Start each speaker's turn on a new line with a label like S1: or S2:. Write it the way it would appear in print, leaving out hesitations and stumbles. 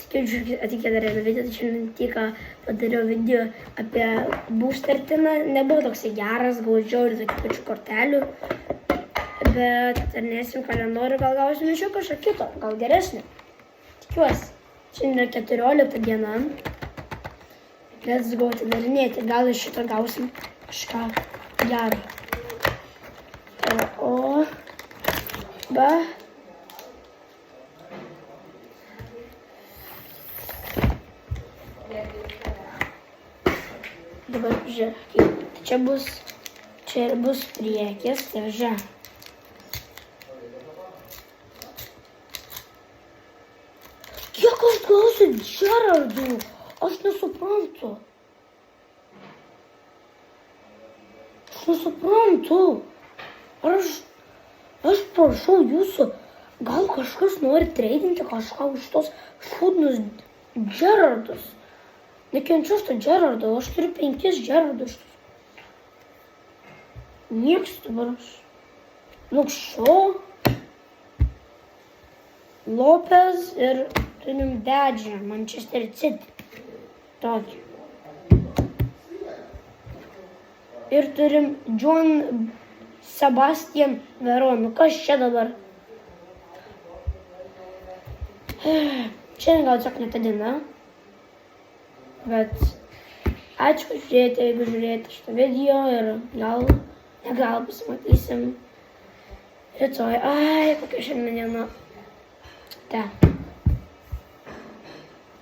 S1: Skaičiu ateikia dar vieną video, tai šiandien tik padariau video apie būstartiną. Nebuvo toksai geras, gaudžiau ir tokių pačių kortelių. Bet atnešim kalendorių, gal gausim iš jo kažką kito, gal geresnio. Tikiuosi. Šiandien yra 14 diena. Let's go atidarinėti, gal iš šito gausim kažką gero. Dabar žiūrėk, čia ir bus priekis, tai žiūrėk. Kiek aš gausiu Gerardų? Aš nesuprantu. Aš prašau jūsų, gal kažkas nori treidinti kažką už tos šūdnus Gerardus. Nekenčiu aš to Gerardo, aš turiu 5 Gerardus. Nieks dabar aš. Lukšo, Lopez ir turim Bedžią, Manchester City. Tokį. Ir turim John Sebastian Veron. Nu kas čia dabar? Šiandien gal tiesiog ne ta diena. Bet ačiū žiūrėti, jeigu žiūrėjote šitą video ir gal pasimatysim rytoj. Kokia šiandien diena.